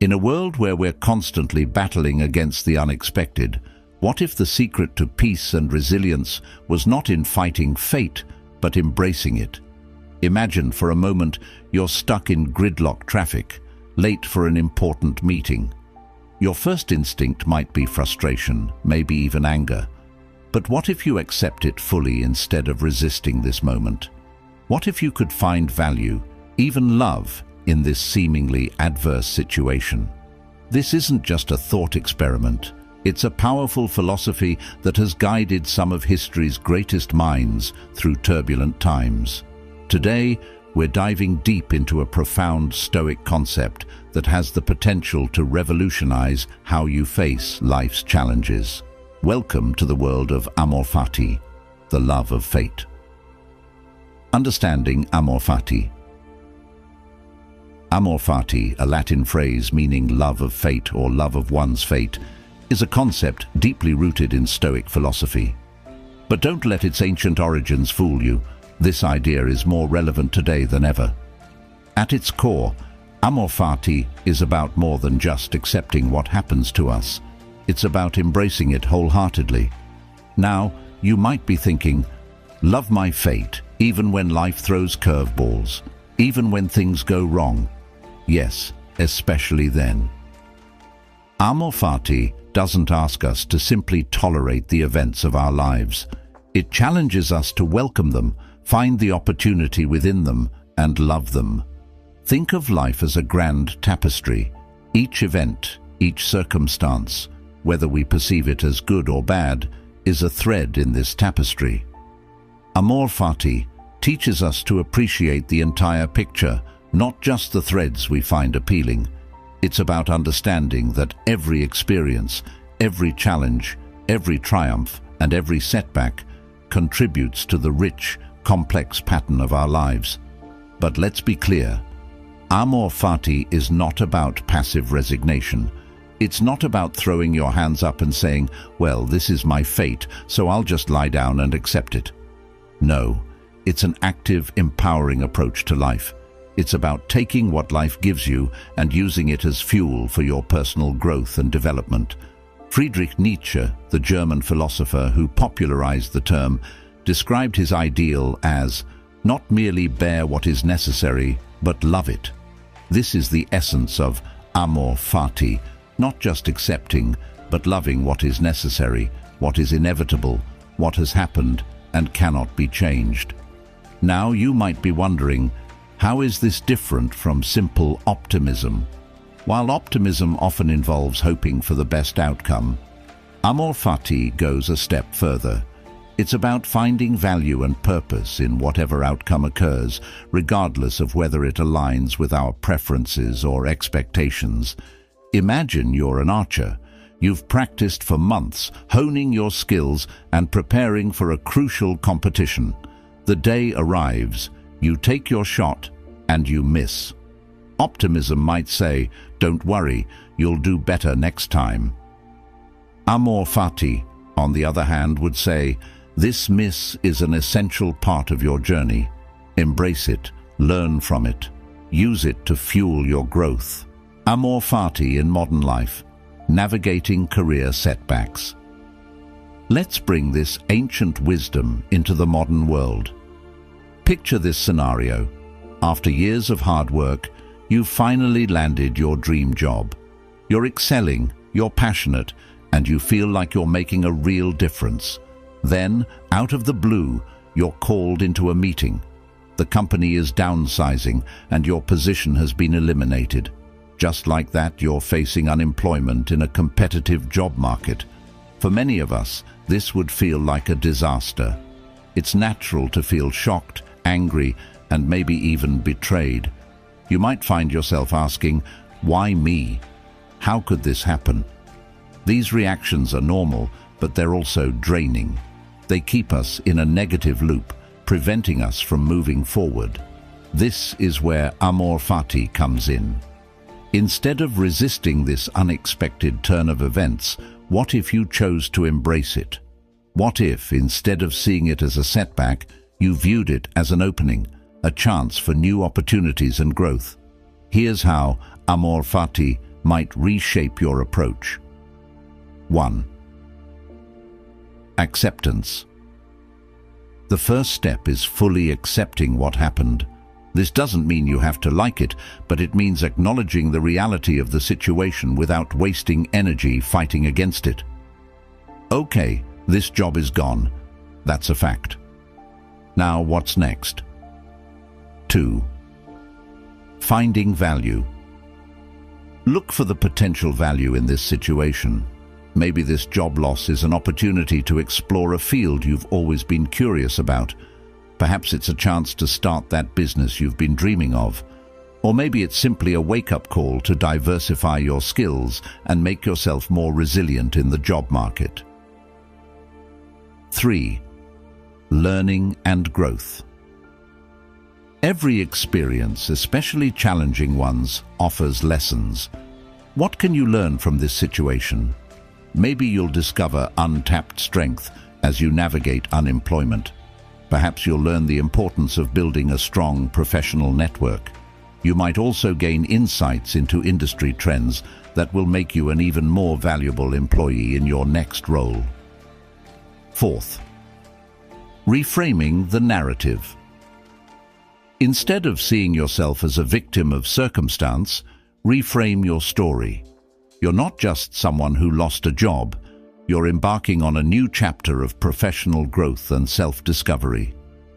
In a world where we're constantly battling against the unexpected, what if the secret to peace and resilience was not in fighting fate, but embracing it? Imagine for a moment you're stuck in gridlock traffic, late for an important meeting. Your first instinct might be frustration, maybe even anger. But what if you accept it fully instead of resisting this moment? What if you could find value, even love, in this seemingly adverse situation? This isn't just a thought experiment. It's a powerful philosophy that has guided some of history's greatest minds through turbulent times. Today, we're diving deep into a profound Stoic concept that has the potential to revolutionize how you face life's challenges. Welcome to the world of Amor Fati, the love of fate. Understanding Amor Fati. Amor Fati, a Latin phrase meaning love of fate or love of one's fate, is a concept deeply rooted in Stoic philosophy. But don't let its ancient origins fool you. This idea is more relevant today than ever. At its core, Amor Fati is about more than just accepting what happens to us. It's about embracing it wholeheartedly. Now, you might be thinking, love my fate, even when life throws curveballs, even when things go wrong. Yes, especially then. Amor Fati doesn't ask us to simply tolerate the events of our lives. It challenges us to welcome them, find the opportunity within them, and love them. Think of life as a grand tapestry. Each event, each circumstance, whether we perceive it as good or bad, is a thread in this tapestry. Amor Fati teaches us to appreciate the entire picture, not just the threads we find appealing. It's about understanding that every experience, every challenge, every triumph, and every setback contributes to the rich, complex pattern of our lives. But let's be clear, Amor Fati is not about passive resignation. It's not about throwing your hands up and saying, well, this is my fate, so I'll just lie down and accept it. No, it's an active, empowering approach to life. It's about taking what life gives you and using it as fuel for your personal growth and development. Friedrich Nietzsche, the German philosopher who popularized the term, described his ideal as not merely bear what is necessary, but love it. This is the essence of Amor Fati, not just accepting, but loving what is necessary, what is inevitable, what has happened and cannot be changed. Now you might be wondering, how is this different from simple optimism? While optimism often involves hoping for the best outcome, Amor Fati goes a step further. It's about finding value and purpose in whatever outcome occurs, regardless of whether it aligns with our preferences or expectations. Imagine you're an archer. You've practiced for months, honing your skills and preparing for a crucial competition. The day arrives, you take your shot, and you miss. Optimism might say, don't worry, you'll do better next time. Amor Fati, on the other hand, would say, this miss is an essential part of your journey. Embrace it, learn from it, use it to fuel your growth. Amor Fati in modern life, navigating career setbacks. Let's bring this ancient wisdom into the modern world. Picture this scenario. After years of hard work, you've finally landed your dream job. You're excelling, you're passionate, and you feel like you're making a real difference. Then, out of the blue, you're called into a meeting. The company is downsizing and your position has been eliminated. Just like that, you're facing unemployment in a competitive job market. For many of us, this would feel like a disaster. It's natural to feel shocked, angry, and maybe even betrayed. You might find yourself asking, why me? How could this happen? These reactions are normal, but they're also draining. They keep us in a negative loop, preventing us from moving forward. This is where Amor Fati comes in. Instead of resisting this unexpected turn of events, what if you chose to embrace it? What if, instead of seeing it as a setback, you viewed it as an opening, a chance for new opportunities and growth? Here's how Amor Fati might reshape your approach. 1. Acceptance. The first step is fully accepting what happened. This doesn't mean you have to like it, but it means acknowledging the reality of the situation without wasting energy fighting against it. Okay, this job is gone. That's a fact. Now what's next? 2. Finding value. Look for the potential value in this situation. Maybe this job loss is an opportunity to explore a field you've always been curious about. Perhaps it's a chance to start that business you've been dreaming of. Or maybe it's simply a wake-up call to diversify your skills and make yourself more resilient in the job market. 3. Learning and growth. Every experience, especially challenging ones, offers lessons. What can you learn from this situation? Maybe you'll discover untapped strength as you navigate unemployment. Perhaps you'll learn the importance of building a strong professional network. You might also gain insights into industry trends that will make you an even more valuable employee in your next role. 4th, reframing the narrative. Instead of seeing yourself as a victim of circumstance, reframe your story. You're not just someone who lost a job. You're embarking on a new chapter of professional growth and self-discovery.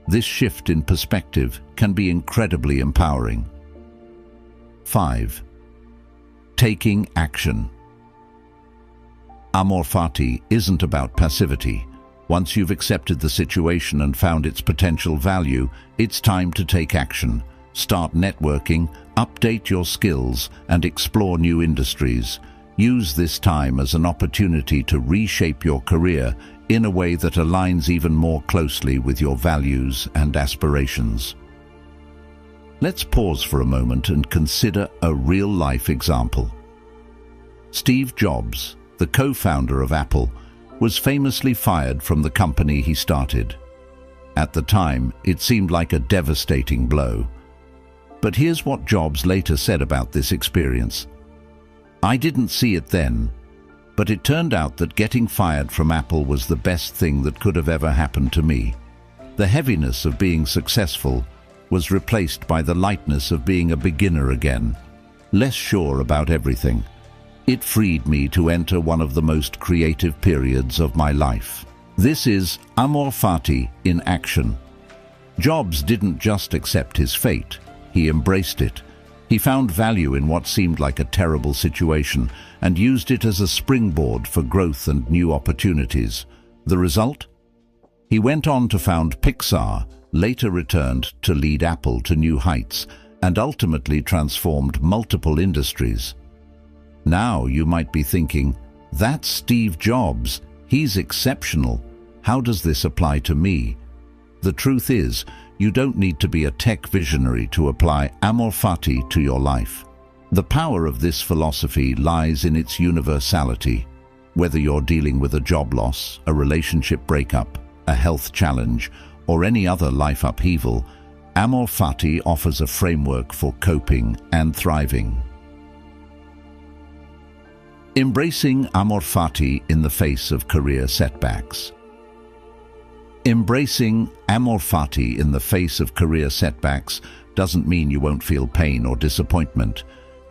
This shift in perspective can be incredibly empowering. 5. Taking action. Amor Fati isn't about passivity. Once you've accepted the situation and found its potential value, it's time to take action. Start networking, update your skills, and explore new industries. Use this time as an opportunity to reshape your career in a way that aligns even more closely with your values and aspirations. Let's pause for a moment and consider a real-life example. Steve Jobs, the co-founder of Apple, was famously fired from the company he started. At the time, it seemed like a devastating blow. But here's what Jobs later said about this experience. "I didn't see it then, but it turned out that getting fired from Apple was the best thing that could have ever happened to me. The heaviness of being successful was replaced by the lightness of being a beginner again, less sure about everything. It freed me to enter one of the most creative periods of my life." This is Amor Fati in action. Jobs didn't just accept his fate, he embraced it. He found value in what seemed like a terrible situation and used it as a springboard for growth and new opportunities. The result? He went on to found Pixar, later returned to lead Apple to new heights, and ultimately transformed multiple industries. Now you might be thinking, that's Steve Jobs. He's exceptional. How does this apply to me? The truth is, you don't need to be a tech visionary to apply Amor Fati to your life. The power of this philosophy lies in its universality. Whether you're dealing with a job loss, a relationship breakup, a health challenge, or any other life upheaval, Amor Fati offers a framework for coping and thriving. Embracing Amor Fati in the face of career setbacks. Embracing Amor Fati in the face of career setbacks doesn't mean you won't feel pain or disappointment.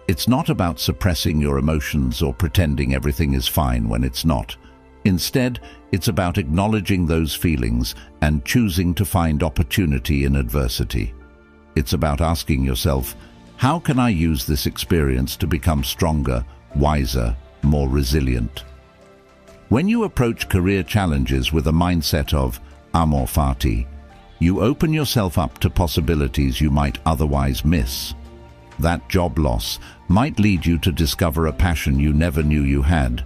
It's not about suppressing your emotions or pretending everything is fine when it's not. Instead, it's about acknowledging those feelings and choosing to find opportunity in adversity. It's about asking yourself, how can I use this experience to become stronger, wiser, more resilient? When you approach career challenges with a mindset of Amor Fati, you open yourself up to possibilities you might otherwise miss. That job loss might lead you to discover a passion you never knew you had.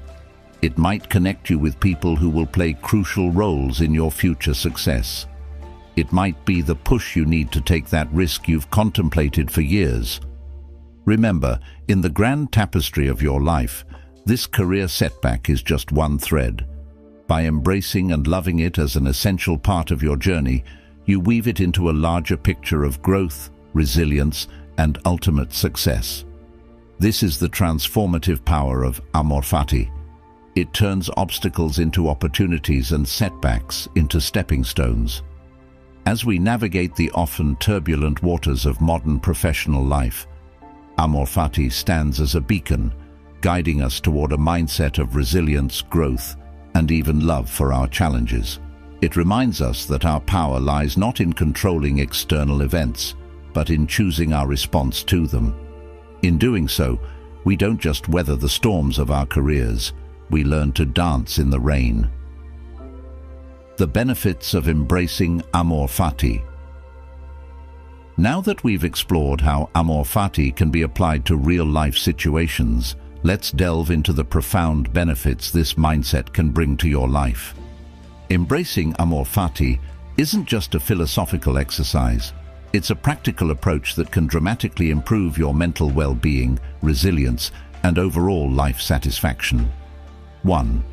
It might connect you with people who will play crucial roles in your future success. It might be the push you need to take that risk you've contemplated for years. Remember, in the grand tapestry of your life, this career setback is just one thread. By embracing and loving it as an essential part of your journey, you weave it into a larger picture of growth, resilience, and ultimate success. This is the transformative power of Amor Fati. It turns obstacles into opportunities and setbacks into stepping stones. As we navigate the often turbulent waters of modern professional life, Amor Fati stands as a beacon, guiding us toward a mindset of resilience, growth, and even love for our challenges. It reminds us that our power lies not in controlling external events, but in choosing our response to them. In doing so, we don't just weather the storms of our careers, we learn to dance in the rain. The benefits of embracing Amor Fati. Now that we've explored how Amor Fati can be applied to real-life situations, let's delve into the profound benefits this mindset can bring to your life. Embracing Amor Fati isn't just a philosophical exercise. It's a practical approach that can dramatically improve your mental well-being, resilience, and overall life satisfaction. 1.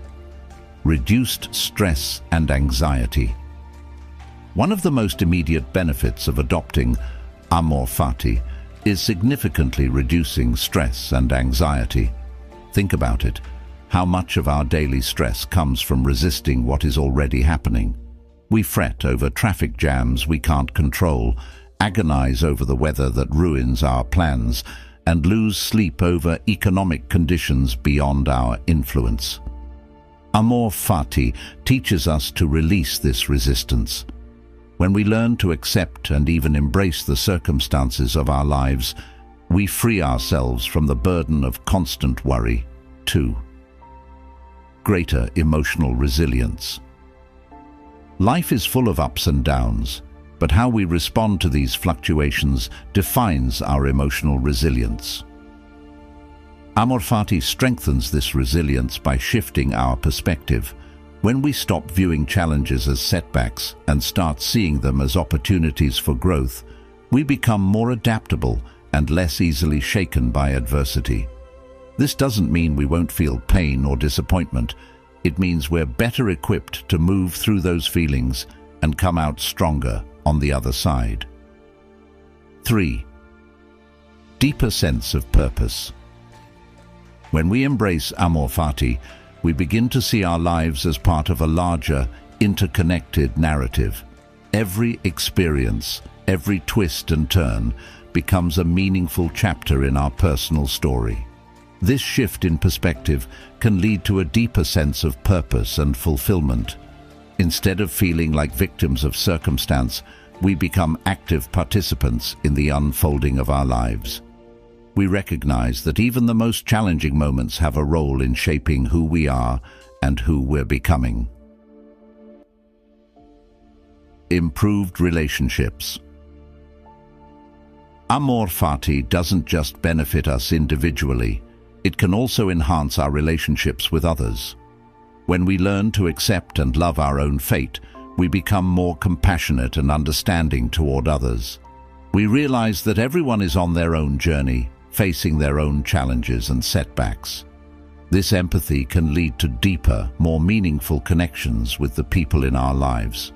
Reduced stress and anxiety. One of the most immediate benefits of adopting Amor Fati is significantly reducing stress and anxiety. Think about it. How much of our daily stress comes from resisting what is already happening? We fret over traffic jams we can't control, agonize over the weather that ruins our plans, and lose sleep over economic conditions beyond our influence. Amor Fati teaches us to release this resistance. When we learn to accept and even embrace the circumstances of our lives, we free ourselves from the burden of constant worry. 2. Greater emotional resilience. Life is full of ups and downs, but how we respond to these fluctuations defines our emotional resilience. Amor Fati strengthens this resilience by shifting our perspective. When we stop viewing challenges as setbacks and start seeing them as opportunities for growth, we become more adaptable and less easily shaken by adversity. This doesn't mean we won't feel pain or disappointment. It means we're better equipped to move through those feelings and come out stronger on the other side. 3. Deeper sense of purpose. When we embrace Amor Fati, we begin to see our lives as part of a larger, interconnected narrative. Every experience, every twist and turn becomes a meaningful chapter in our personal story. This shift in perspective can lead to a deeper sense of purpose and fulfillment. Instead of feeling like victims of circumstance, we become active participants in the unfolding of our lives. We recognize that even the most challenging moments have a role in shaping who we are and who we're becoming. Improved relationships. Amor Fati doesn't just benefit us individually, it can also enhance our relationships with others. When we learn to accept and love our own fate, we become more compassionate and understanding toward others. We realize that everyone is on their own journey, facing their own challenges and setbacks. This empathy can lead to deeper, more meaningful connections with the people in our lives.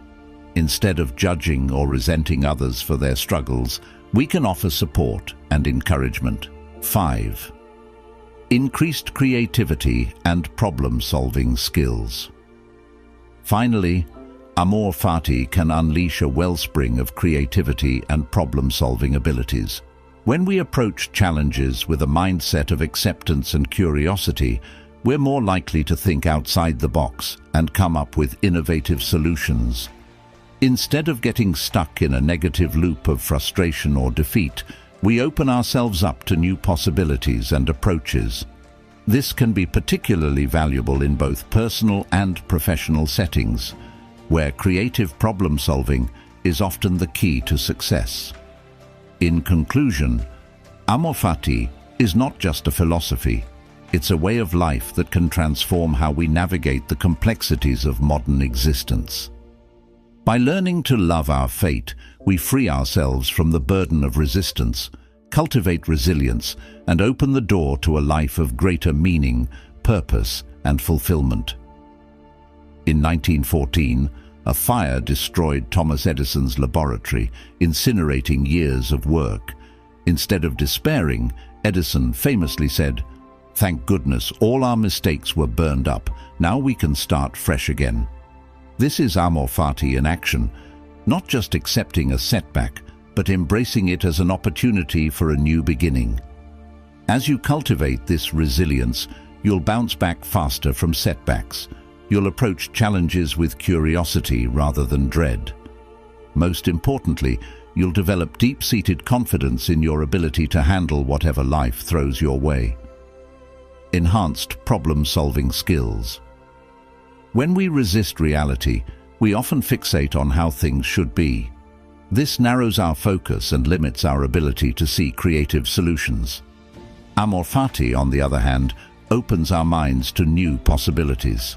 Instead of judging or resenting others for their struggles, we can offer support and encouragement. 5. Increased creativity and problem-solving skills. Finally, Amor Fati can unleash a wellspring of creativity and problem-solving abilities. When we approach challenges with a mindset of acceptance and curiosity, we're more likely to think outside the box and come up with innovative solutions. Instead of getting stuck in a negative loop of frustration or defeat, we open ourselves up to new possibilities and approaches. This can be particularly valuable in both personal and professional settings, where creative problem-solving is often the key to success. In conclusion, Amor Fati is not just a philosophy, it's a way of life that can transform how we navigate the complexities of modern existence. By learning to love our fate, we free ourselves from the burden of resistance, cultivate resilience, and open the door to a life of greater meaning, purpose, and fulfillment. In 1914, a fire destroyed Thomas Edison's laboratory, incinerating years of work. Instead of despairing, Edison famously said, "Thank goodness all our mistakes were burned up. Now we can start fresh again." This is Amor Fati in action, not just accepting a setback, but embracing it as an opportunity for a new beginning. As you cultivate this resilience, you'll bounce back faster from setbacks. You'll approach challenges with curiosity rather than dread. Most importantly, you'll develop deep-seated confidence in your ability to handle whatever life throws your way. Enhanced problem-solving skills. When we resist reality, we often fixate on how things should be. This narrows our focus and limits our ability to see creative solutions. Amor Fati, on the other hand, opens our minds to new possibilities.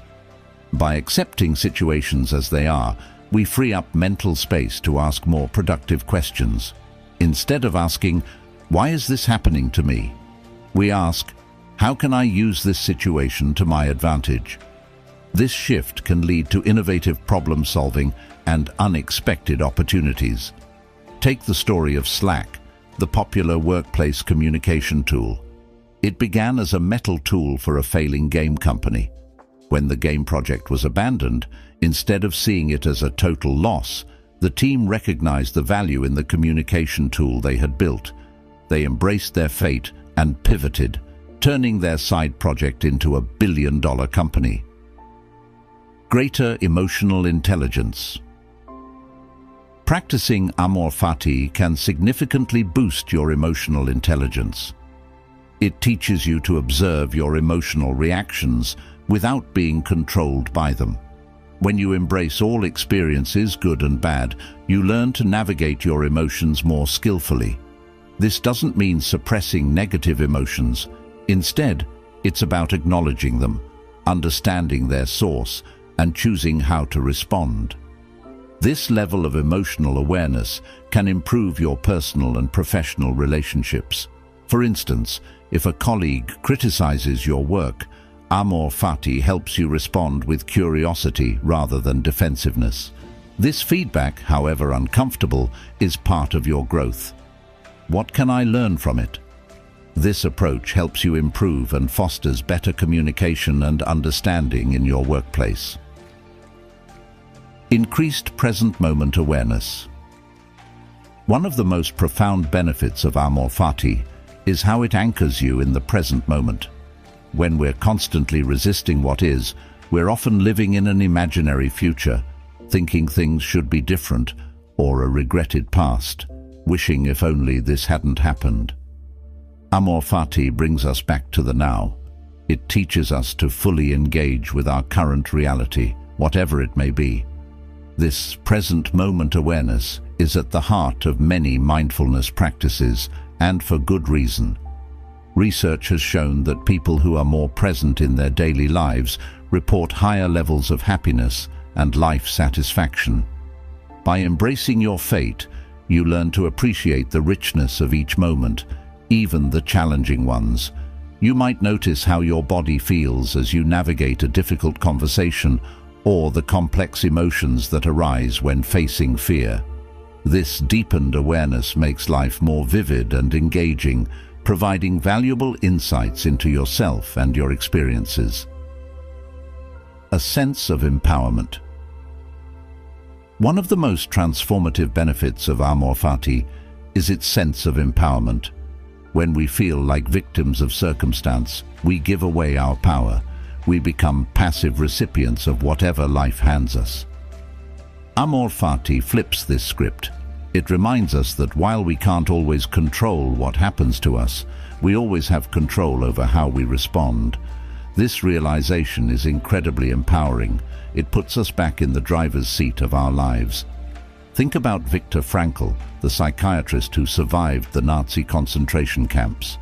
By accepting situations as they are, we free up mental space to ask more productive questions. Instead of asking, "Why is this happening to me?" we ask, "How can I use this situation to my advantage?" This shift can lead to innovative problem-solving and unexpected opportunities. Take the story of Slack, the popular workplace communication tool. It began as a metal tool for a failing game company. When the game project was abandoned, instead of seeing it as a total loss, the team recognized the value in the communication tool they had built. They embraced their fate and pivoted, turning their side project into a billion-dollar company. Greater emotional intelligence. Practicing Amor Fati can significantly boost your emotional intelligence. It teaches you to observe your emotional reactions without being controlled by them. When you embrace all experiences, good and bad, you learn to navigate your emotions more skillfully. This doesn't mean suppressing negative emotions. Instead, it's about acknowledging them, understanding their source, and choosing how to respond. This level of emotional awareness can improve your personal and professional relationships. For instance, if a colleague criticizes your work, Amor Fati helps you respond with curiosity rather than defensiveness. This feedback, however uncomfortable, is part of your growth. What can I learn from it? This approach helps you improve and fosters better communication and understanding in your workplace. Increased present moment awareness. One of the most profound benefits of Amor Fati is how it anchors you in the present moment. When we're constantly resisting what is, we're often living in an imaginary future, thinking things should be different, or a regretted past, wishing if only this hadn't happened. Amor Fati brings us back to the now. It teaches us to fully engage with our current reality, whatever it may be. This present moment awareness is at the heart of many mindfulness practices, and for good reason. Research has shown that people who are more present in their daily lives report higher levels of happiness and life satisfaction. By embracing your fate, you learn to appreciate the richness of each moment, even the challenging ones. You might notice how your body feels as you navigate a difficult conversation or the complex emotions that arise when facing fear. This deepened awareness makes life more vivid and engaging, providing valuable insights into yourself and your experiences. A sense of empowerment. One of the most transformative benefits of Amor Fati is its sense of empowerment. When we feel like victims of circumstance, we give away our power. We become passive recipients of whatever life hands us. Amor Fati flips this script. It reminds us that while we can't always control what happens to us, we always have control over how we respond. This realization is incredibly empowering. It puts us back in the driver's seat of our lives. Think about Viktor Frankl, the psychiatrist who survived the Nazi concentration camps.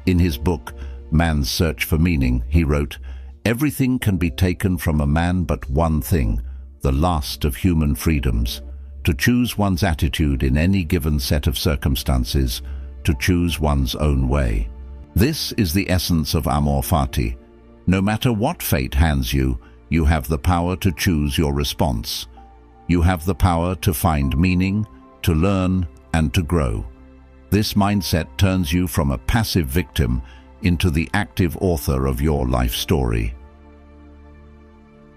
In his book, Man's Search for Meaning, he wrote, "Everything can be taken from a man but one thing, the last of human freedoms. To choose one's attitude in any given set of circumstances, to choose one's own way." This is the essence of Amor Fati. No matter what fate hands you, you have the power to choose your response. You have the power to find meaning, to learn, and to grow. This mindset turns you from a passive victim into the active author of your life story.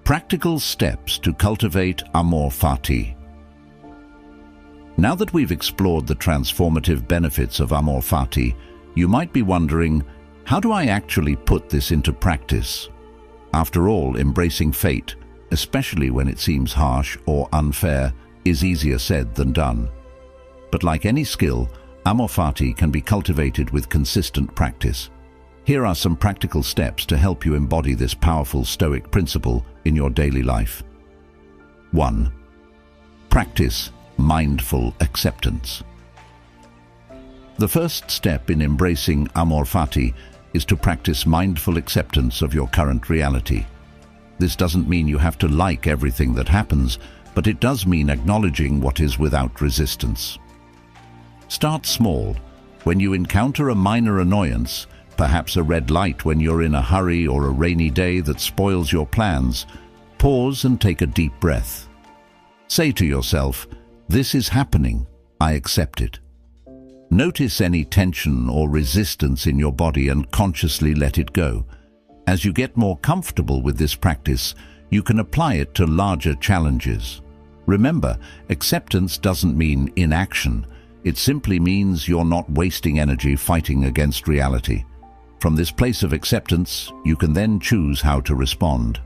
Practical steps to cultivate Amor Fati. Now that we've explored the transformative benefits of Amor Fati, you might be wondering, how do I actually put this into practice? After all, embracing fate, especially when it seems harsh or unfair, is easier said than done. But like any skill, Amor Fati can be cultivated with consistent practice. Here are some practical steps to help you embody this powerful Stoic principle in your daily life. 1. Practice mindful acceptance. The first step in embracing Amor Fati is to practice mindful acceptance of your current reality. This doesn't mean you have to like everything that happens, but it does mean acknowledging what is without resistance. Start small. When you encounter a minor annoyance, perhaps a red light when you're in a hurry or a rainy day that spoils your plans, pause and take a deep breath. Say to yourself, "This is happening, I accept it." Notice any tension or resistance in your body and consciously let it go. As you get more comfortable with this practice, you can apply it to larger challenges. Remember, acceptance doesn't mean inaction. It simply means you're not wasting energy fighting against reality. From this place of acceptance, you can then choose how to respond.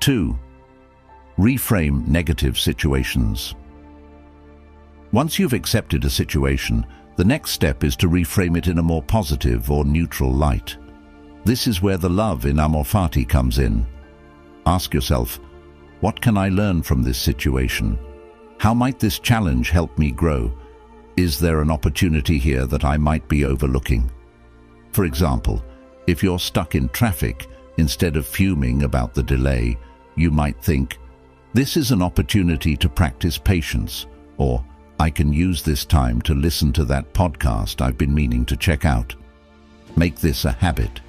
2. Reframe negative situations. Once you've accepted a situation, the next step is to reframe it in a more positive or neutral light. This is where the love in Amor Fati comes in. Ask yourself, what can I learn from this situation? How might this challenge help me grow? Is there an opportunity here that I might be overlooking? For example, if you're stuck in traffic, instead of fuming about the delay, you might think, "This is an opportunity to practice patience," or "I can use this time to listen to that podcast I've been meaning to check out." Make this a habit.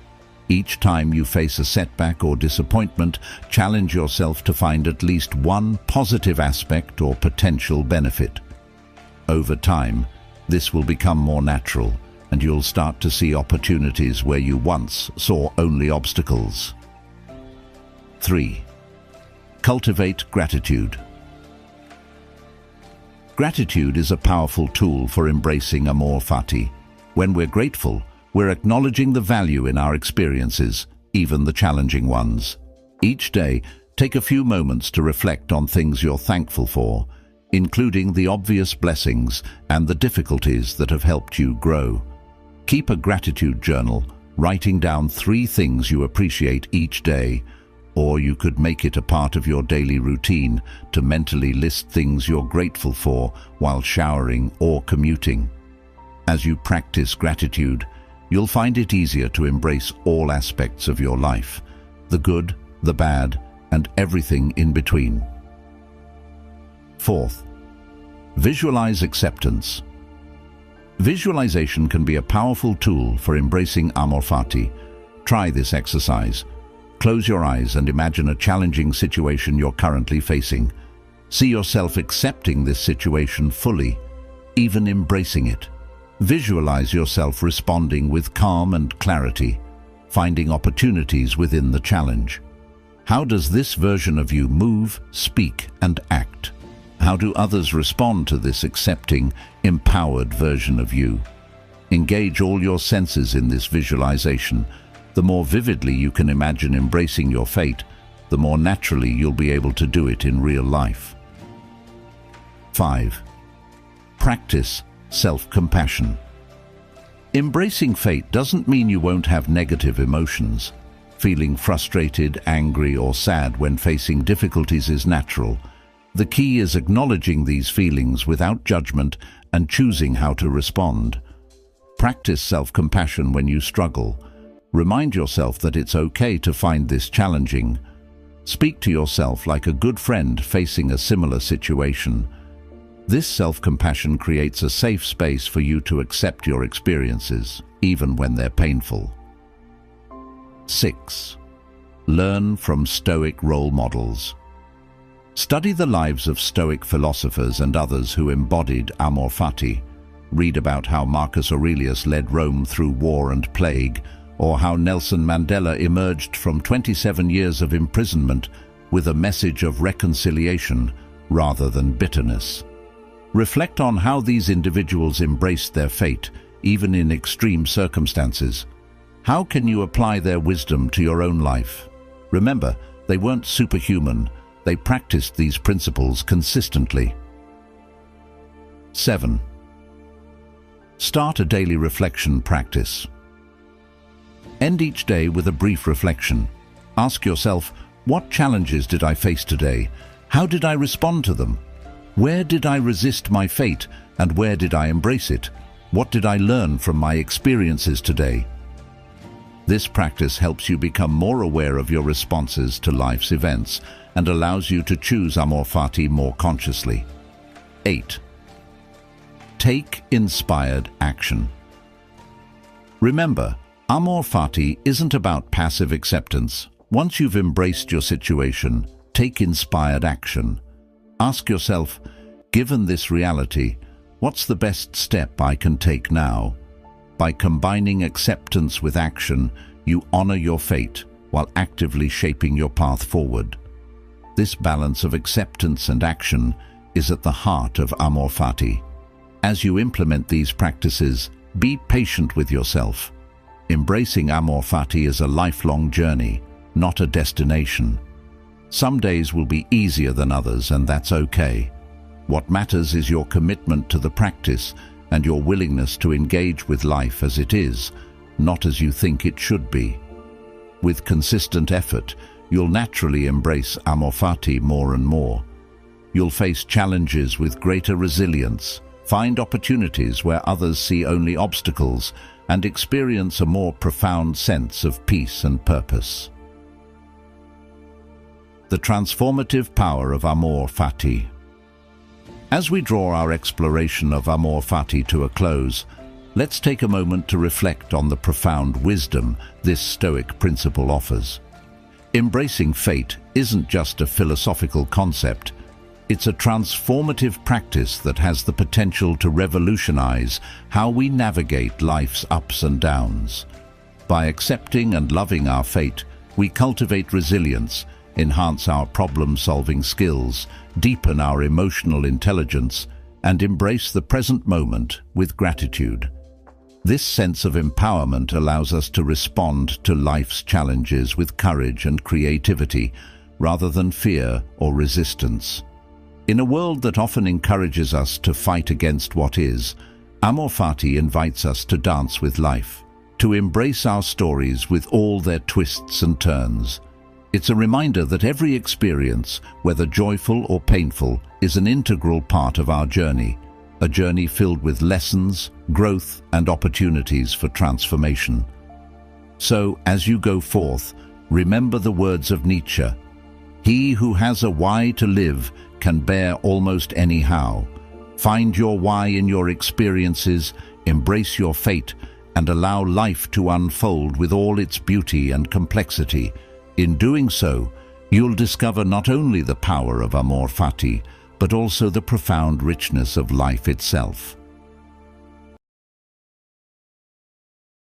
Each time you face a setback or disappointment, challenge yourself to find at least one positive aspect or potential benefit. Over time, this will become more natural, and you'll start to see opportunities where you once saw only obstacles. 3. Cultivate gratitude. Gratitude is a powerful tool for embracing Amor Fati. When we're grateful, we're acknowledging the value in our experiences, even the challenging ones. Each day, take a few moments to reflect on things you're thankful for, including the obvious blessings and the difficulties that have helped you grow. Keep a gratitude journal, writing down 3 things you appreciate each day, or you could make it a part of your daily routine to mentally list things you're grateful for while showering or commuting. As you practice gratitude, you'll find it easier to embrace all aspects of your life, the good, the bad, and everything in between. 4th, visualize acceptance. Visualization can be a powerful tool for embracing Amor Fati. Try this exercise. Close your eyes and imagine a challenging situation you're currently facing. See yourself accepting this situation fully, even embracing it. Visualize yourself responding with calm and clarity, finding opportunities within the challenge. How does this version of you move, speak, and act? How do others respond to this accepting, empowered version of you? Engage all your senses in this visualization. The more vividly you can imagine embracing your fate, the more naturally you'll be able to do it in real life. 5. Practice self-compassion. Embracing fate doesn't mean you won't have negative emotions. Feeling frustrated, angry, or sad when facing difficulties is natural. The key is acknowledging these feelings without judgment and choosing how to respond. Practice self-compassion when you struggle. Remind yourself that it's okay to find this challenging. Speak to yourself like a good friend facing a similar situation. This self-compassion creates a safe space for you to accept your experiences, even when they're painful. 6. Learn from Stoic role models. Study the lives of Stoic philosophers and others who embodied Amor Fati. Read about how Marcus Aurelius led Rome through war and plague, or how Nelson Mandela emerged from 27 years of imprisonment with a message of reconciliation rather than bitterness. Reflect on how these individuals embraced their fate, even in extreme circumstances. How can you apply their wisdom to your own life? Remember, they weren't superhuman. They practiced these principles consistently. 7. Start a daily reflection practice. End each day with a brief reflection. Ask yourself, what challenges did I face today? How did I respond to them? Where did I resist my fate, and where did I embrace it? What did I learn from my experiences today? This practice helps you become more aware of your responses to life's events and allows you to choose Amor Fati more consciously. 8. Take inspired action. Remember, Amor Fati isn't about passive acceptance. Once you've embraced your situation, take inspired action. Ask yourself, given this reality, what's the best step I can take now? By combining acceptance with action, you honor your fate while actively shaping your path forward. This balance of acceptance and action is at the heart of Amor Fati. As you implement these practices, be patient with yourself. Embracing Amor Fati is a lifelong journey, not a destination. Some days will be easier than others, and that's okay. What matters is your commitment to the practice and your willingness to engage with life as it is, not as you think it should be. With consistent effort, you'll naturally embrace Amor Fati more and more. You'll face challenges with greater resilience, find opportunities where others see only obstacles, and experience a more profound sense of peace and purpose. The transformative power of Amor Fati. As we draw our exploration of Amor Fati to a close, let's take a moment to reflect on the profound wisdom this Stoic principle offers. Embracing fate isn't just a philosophical concept. It's a transformative practice that has the potential to revolutionize how we navigate life's ups and downs. By accepting and loving our fate, we cultivate resilience, enhance our problem-solving skills, deepen our emotional intelligence, and embrace the present moment with gratitude. This sense of empowerment allows us to respond to life's challenges with courage and creativity, rather than fear or resistance. In a world that often encourages us to fight against what is, Amor Fati invites us to dance with life, to embrace our stories with all their twists and turns. It's a reminder that every experience, whether joyful or painful, is an integral part of our journey, a journey filled with lessons, growth, and opportunities for transformation. So, as you go forth, remember the words of Nietzsche: "He who has a why to live can bear almost any how." Find your why in your experiences, embrace your fate, and allow life to unfold with all its beauty and complexity. In doing so, you'll discover not only the power of Amor Fati, but also the profound richness of life itself.